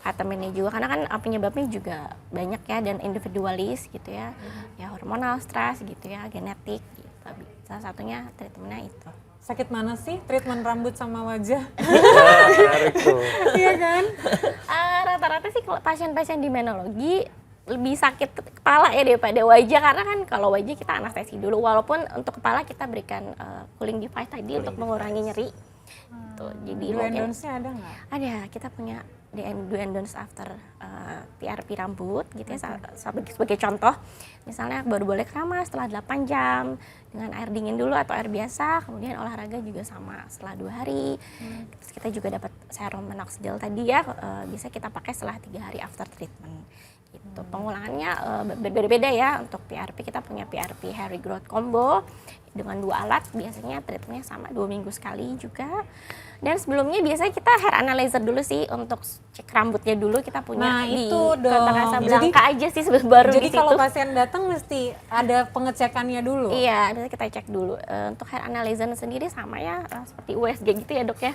vitaminnya juga, karena kan penyebabnya juga banyak ya dan individualis gitu ya. Ya hormonal, stres gitu ya, genetik gitu. Salah satunya treatmentnya itu. Sakit mana sih treatment rambut sama wajah? Menarik tuh. Iya kan? Rata-rata sih kalau pasien-pasien di menologi lebih sakit kepala ya daripada wajah, karena kan kalau wajah kita anestesi dulu, walaupun untuk kepala kita berikan cooling device tadi untuk mengurangi nyeri. Tuh, jadi Do and mungkin don'ts-nya ada nggak? ada, kita punya do and don'ts after PRP rambut gitu ya, sebagai contoh misalnya baru boleh keramas setelah 8 jam dengan air dingin dulu atau air biasa, kemudian olahraga juga sama setelah 2 hari. Terus kita juga dapat serum minoxidil tadi ya, bisa kita pakai setelah 3 hari after treatment gitu. Pengulangannya berbeda-beda ya. Untuk PRP kita punya PRP hair regrowth combo dengan 2 alat, biasanya treatmentnya sama 2 minggu sekali juga. Dan sebelumnya biasanya kita hair analyzer dulu sih untuk cek rambutnya dulu, kita punya Nah, di itu dong. Kota Kasablanca aja sih baru Jadi di situ. kalau pasien datang mesti ada pengecekannya dulu. Iya, biasanya kita cek dulu. Untuk hair analyzer sendiri sama ya, seperti USG gitu ya dok ya.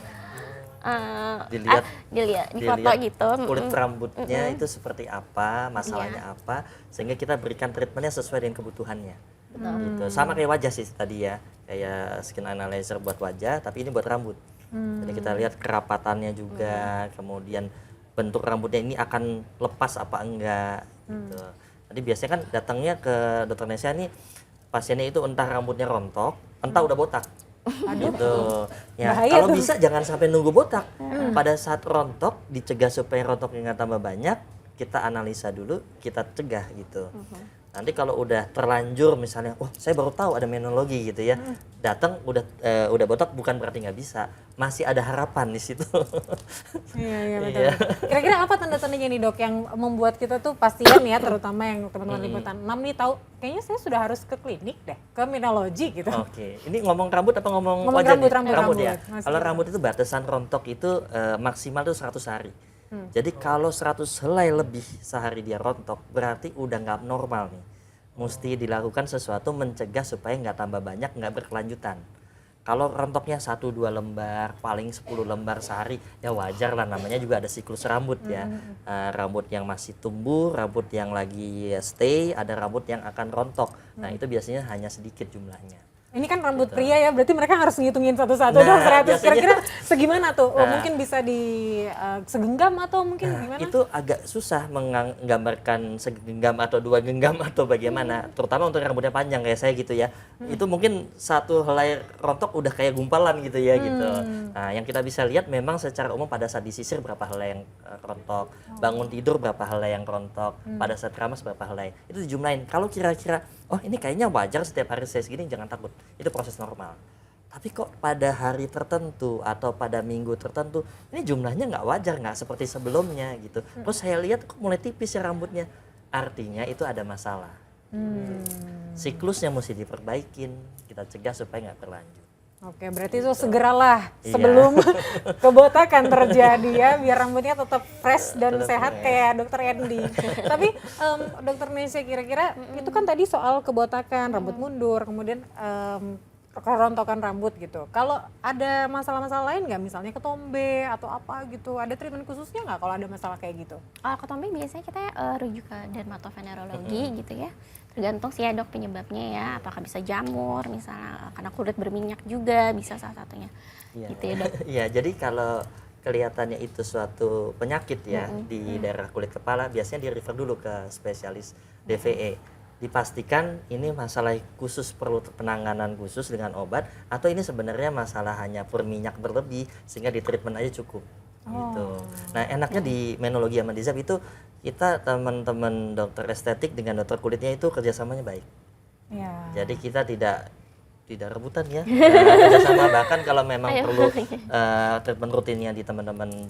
Dilihat di foto gitu. Kulit rambutnya itu seperti apa, masalahnya apa, sehingga kita berikan treatmentnya sesuai dengan kebutuhannya. Gitu. Sama kayak wajah sih tadi ya, kayak skin analyzer buat wajah, tapi ini buat rambut. Jadi kita lihat kerapatannya juga, kemudian bentuk rambutnya ini akan lepas apa enggak. Gitu. Jadi biasanya kan datangnya ke dokter Nesya nih, pasiennya itu entah rambutnya rontok, entah udah botak. Gitu. Ya, Bahaya kalau tuh. bisa jangan sampai nunggu botak. Pada saat rontok, dicegah supaya rontoknya nggak tambah banyak, kita analisa dulu, kita cegah gitu. Nanti kalau udah terlanjur misalnya, wah saya baru tahu ada menologi gitu ya, datang udah botak bukan berarti nggak bisa, masih ada harapan di situ. Iya, iya betul. Kira-kira apa tanda-tandanya nih dok yang membuat kita tuh pasien ya, terutama yang teman-teman liputan 6 nih tahu, kayaknya saya sudah harus ke klinik deh, ke menologi gitu. Oke, ini ngomong rambut apa ngomong Ngomong wajah rambut, nih? rambut. Ya. Masih Kalau rambut. rambut itu batasan rontok itu maksimal tuh 100 hari. Jadi kalau 100 helai lebih sehari dia rontok, berarti udah nggak normal nih. Mesti dilakukan sesuatu mencegah supaya nggak tambah banyak, nggak berkelanjutan. Kalau rontoknya 1-2 lembar, paling 10 lembar sehari, ya wajar lah, namanya juga ada siklus rambut ya. Rambut yang masih tumbuh, rambut yang lagi stay, ada rambut yang akan rontok. Nah itu biasanya hanya sedikit jumlahnya. Ini kan rambut pria ya, berarti mereka harus ngitungin satu-satu Nah, dong 100. biasanya- Kira-kira segimana tuh? Oh, Nah. mungkin bisa di segenggam atau mungkin gimana? Itu agak susah menggambarkan segenggam atau 2 genggam atau bagaimana, terutama untuk rambutnya panjang kayak saya gitu ya. Itu mungkin satu helai rontok udah kayak gumpalan gitu ya gitu. Nah, yang kita bisa lihat memang secara umum pada saat disisir berapa helai yang rontok, bangun tidur berapa helai yang rontok, pada saat keramas berapa helai. Itu dijumlahin. Kalau kira-kira oh ini kayaknya wajar setiap hari saya segini, jangan takut. Itu proses normal. Tapi kok pada hari tertentu atau pada minggu tertentu ini jumlahnya nggak wajar, nggak seperti sebelumnya gitu. Terus saya lihat kok mulai tipis ya rambutnya. Artinya itu ada masalah. Siklusnya mesti diperbaikin, kita cegah supaya nggak berlanjut. Oke, berarti itu segeralah Iya. sebelum kebotakan terjadi ya, biar rambutnya tetap fresh dan Tetap sehat fresh. kayak dokter Andy. Tapi dokter Nesya kira-kira itu kan tadi soal kebotakan, rambut mundur, kemudian kerontokan rambut gitu. Kalau ada masalah-masalah lain nggak, misalnya ketombe atau apa gitu, ada treatment khususnya nggak kalau ada masalah kayak gitu? Kalau ketombe biasanya kita rujuk ke dermatovenerologi gitu ya. Tergantung sih ya dok penyebabnya ya, apakah bisa jamur misalnya karena kulit berminyak juga bisa salah satunya. Iya. Gitu ya dok. Iya, jadi kalau kelihatannya itu suatu penyakit ya di daerah kulit kepala, biasanya di refer dulu ke spesialis DVE. Dipastikan ini masalah khusus perlu penanganan khusus dengan obat atau ini sebenarnya masalah hanya berminyak berlebih sehingga di treatment aja cukup. Gitu. Nah, enaknya di menologi sama Dizab itu kita teman-teman dokter estetik dengan dokter kulitnya itu kerjasamanya baik. Ya. Jadi kita tidak rebutan ya. Kerjasama, bahkan kalau memang Ayo. perlu treatment rutinnya di teman-teman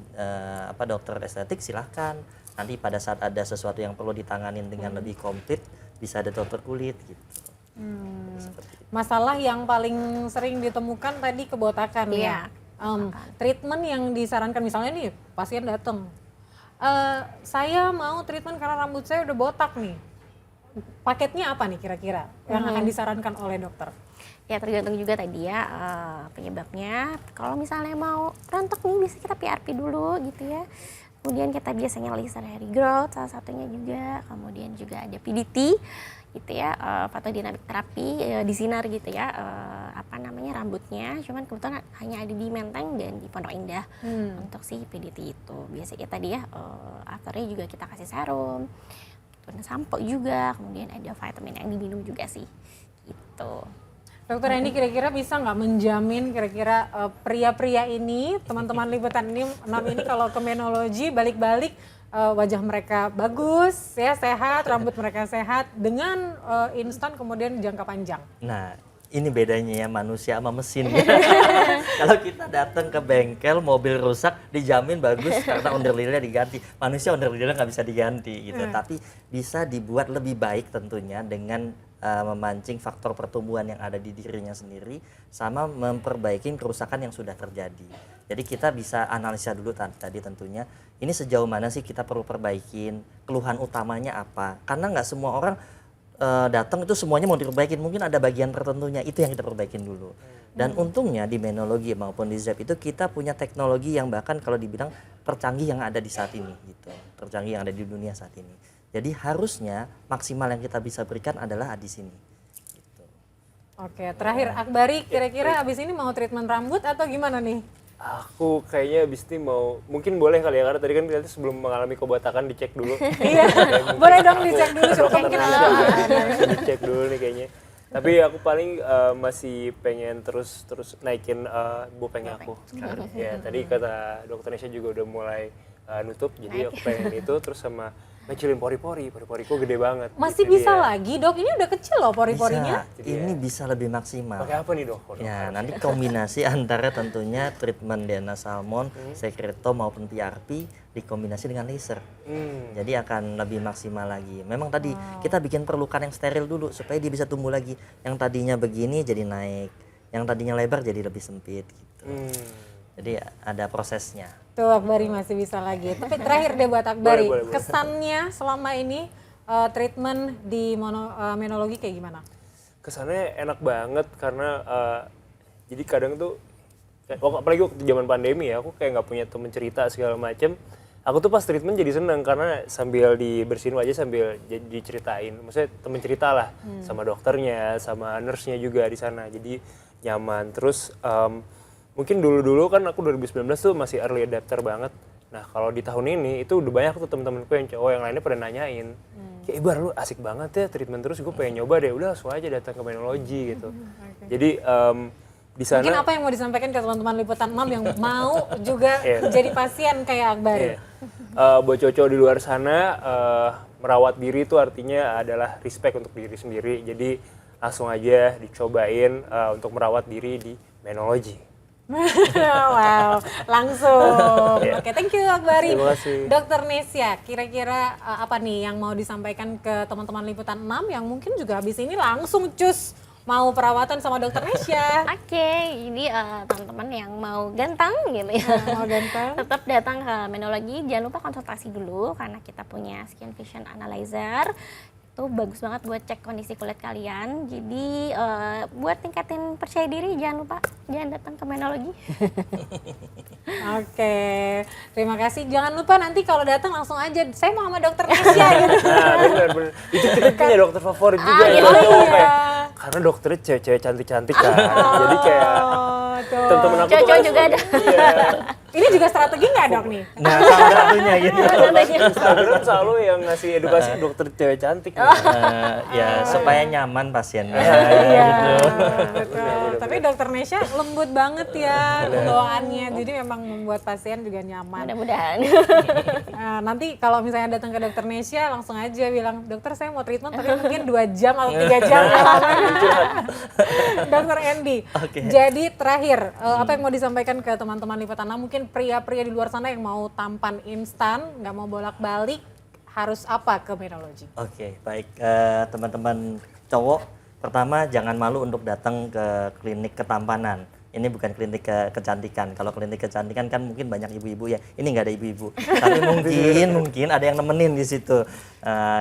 dokter estetik silahkan. Nanti pada saat ada sesuatu yang perlu ditanganin dengan lebih komplit bisa ada dokter kulit gitu. Seperti itu. Masalah yang paling sering ditemukan tadi kebotakan ya. Iya. Treatment yang disarankan misalnya nih pasien datang, saya mau treatment karena rambut saya udah botak nih. Paketnya apa nih kira-kira yang akan disarankan oleh dokter? Ya tergantung juga tadi ya penyebabnya. Kalau misalnya mau rontok nih bisa kita PRP dulu gitu ya. Kemudian kita biasanya laser hair growth salah satunya juga. Kemudian juga ada PDT gitu ya, photodynamic terapi disinar gitu ya, rambutnya. Cuman kebetulan hanya ada di Menteng dan di Pondok Indah untuk si PDT itu. Biasanya tadi ya afternya juga kita kasih serum, dan sampo juga. Kemudian ada vitamin yang diminum juga sih gitu. Dokter Andy kira-kira bisa nggak menjamin kira-kira pria-pria ini, teman-teman liputan ini, 6 ini kalau ke menologi balik-balik wajah mereka bagus, ya sehat, rambut mereka sehat dengan instan kemudian jangka panjang. Nah, ini bedanya ya manusia sama mesin. Kalau kita datang ke bengkel, mobil rusak, dijamin bagus karena onderdilnya diganti. Manusia onderdilnya nggak bisa diganti gitu. Tapi bisa dibuat lebih baik tentunya dengan memancing faktor pertumbuhan yang ada di dirinya sendiri sama memperbaiki kerusakan yang sudah terjadi. Jadi kita bisa analisa dulu tadi tentunya ini sejauh mana sih kita perlu perbaikin, keluhan utamanya apa. Karena nggak semua orang datang itu semuanya mau diperbaikin, mungkin ada bagian tertentunya itu yang kita perbaikin dulu. Dan untungnya di menologi maupun di ZEP itu kita punya teknologi yang bahkan kalau dibilang tercanggih yang ada di saat ini gitu, tercanggih yang ada di dunia saat ini. Jadi harusnya maksimal yang kita bisa berikan adalah di sini. Gitu. Oke, terakhir Akbari kira-kira abis ini mau treatment rambut atau gimana nih? Aku kayaknya abis ini mau, mungkin boleh kali ya, karena tadi kan kita sebelum mengalami kebotakan dicek dulu. Iya, boleh dong dicek dulu supaya kita Dicek dulu nih kayaknya. Tapi aku paling masih pengen terus naikin bopeng aku sekarang. Ya tadi kata dokter Nesya juga udah mulai nutup, jadi aku pengen itu terus sama ngecilin pori-poriku gede banget. Masih Itu bisa dia. lagi dok, ini udah kecil loh pori-porinya. Bisa, ini bisa lebih maksimal. Pakai apa nih dok? Ya, nanti kombinasi antara tentunya treatment DNA Salmon, Secreto maupun PRP dikombinasi dengan laser. Jadi akan lebih maksimal lagi. Memang tadi kita bikin perlukan yang steril dulu supaya dia bisa tumbuh lagi. Yang tadinya begini jadi naik, yang tadinya lebar jadi lebih sempit gitu. Jadi ada prosesnya. Tuh Akbari masih bisa lagi. Tapi terakhir deh buat Akbari, Boleh. kesannya selama ini treatment di menologi kayak gimana? Kesannya enak banget karena jadi kadang tuh apalagi waktu zaman pandemi ya, aku kayak nggak punya temen cerita segala macem. Aku tuh pas treatment jadi seneng karena sambil dibersihin wajah sambil diceritain, maksudnya temen cerita lah sama dokternya, sama nurse-nya juga di sana, jadi nyaman. Terus mungkin dulu kan aku 2019 tuh masih early adapter banget. Nah kalau di tahun ini itu udah banyak tuh temen-temenku yang cowok yang lainnya pada nanyain, kayak Ibar lu asik banget ya treatment terus, gue pengen nyoba deh, udah langsung aja datang ke menologi gitu. Jadi di sana Mungkin apa yang mau disampaikan ke teman-teman liputan 6 yang mau juga jadi pasien kayak Akbari? buat cowok di luar sana, merawat diri itu artinya adalah respect untuk diri sendiri. Jadi langsung aja dicobain untuk merawat diri di menologi. Wow, langsung. Oke, thank you Akbari. Terima kasih. Dokter Nesya, kira-kira apa nih yang mau disampaikan ke teman-teman liputan 6 yang mungkin juga habis ini langsung cus mau perawatan sama Dokter Nesya? Oke, jadi teman-teman yang mau ganteng gitu ya, Mau ganteng? tetap datang ke menologi. Jangan lupa konsultasi dulu karena kita punya skin vision analyzer. Itu bagus banget buat cek kondisi kulit kalian. Jadi buat tingkatin percaya diri, jangan lupa datang ke menologi. Oke, terima kasih. Jangan lupa nanti kalau datang langsung aja, saya mau sama Dokter Nesya gitu. Nah bener. Itu kita punya dokter favorit juga ya. oh cowok iya. kayak, karena dokternya cewek-cewek cantik-cantik kan. Jadi kayak Oh, tuh. temen-temen aku tuh Cowok-cowok kan juga ada. Iya. Ini juga strategi nggak dok nih? Nah, salah satunya gitu. Instagram selalu yang ngasih edukasi dokter cewek cantik. Ya supaya nyaman pasiennya. Iya, gitu. betul. Tapi Dokter Nesya lembut banget ya bawaannya, jadi memang membuat pasien juga nyaman. Mudah-mudahan. Nah, nanti kalau misalnya datang ke Dokter Nesya langsung aja bilang, dokter saya mau treatment tapi mungkin 2 jam atau 3 jam ya lama. Dokter Andy, jadi terakhir apa yang mau disampaikan ke teman-teman liputan 6, mungkin pria-pria di luar sana yang mau tampan instan, nggak mau bolak-balik, harus apa ke menologi? Oke, baik teman-teman cowok, pertama jangan malu untuk datang ke klinik ketampanan. Ini bukan klinik kecantikan. Kalau klinik kecantikan kan mungkin banyak ibu-ibu ya. Ini nggak ada ibu-ibu. Tapi mungkin ada yang nemenin di situ.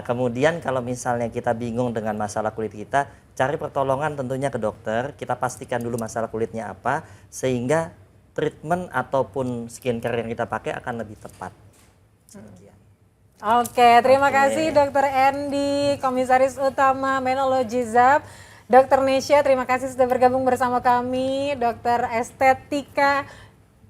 Kemudian kalau misalnya kita bingung dengan masalah kulit kita, cari pertolongan tentunya ke dokter. Kita pastikan dulu masalah kulitnya apa, sehingga treatment ataupun skincare yang kita pakai akan lebih tepat. Sekian. Oke, terima kasih Dokter Andy, Komisaris Utama Menologi ZAP. Dokter Nesya, terima kasih sudah bergabung bersama kami. Dokter Estetika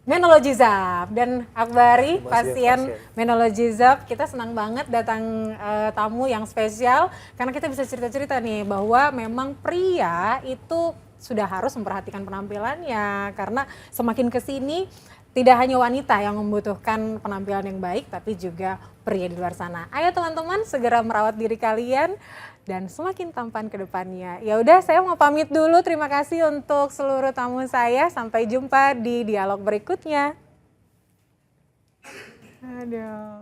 Menologi ZAP dan Akbari, pasien Menologi ZAP. Kita senang banget datang tamu yang spesial karena kita bisa cerita-cerita nih bahwa memang pria itu sudah harus memperhatikan penampilannya karena semakin kesini tidak hanya wanita yang membutuhkan penampilan yang baik, tapi juga pria di luar sana. Ayo teman-teman, segera merawat diri kalian dan semakin tampan ke depannya. Ya udah, saya mau pamit dulu. Terima kasih untuk seluruh tamu saya. Sampai jumpa di dialog berikutnya. Aduh.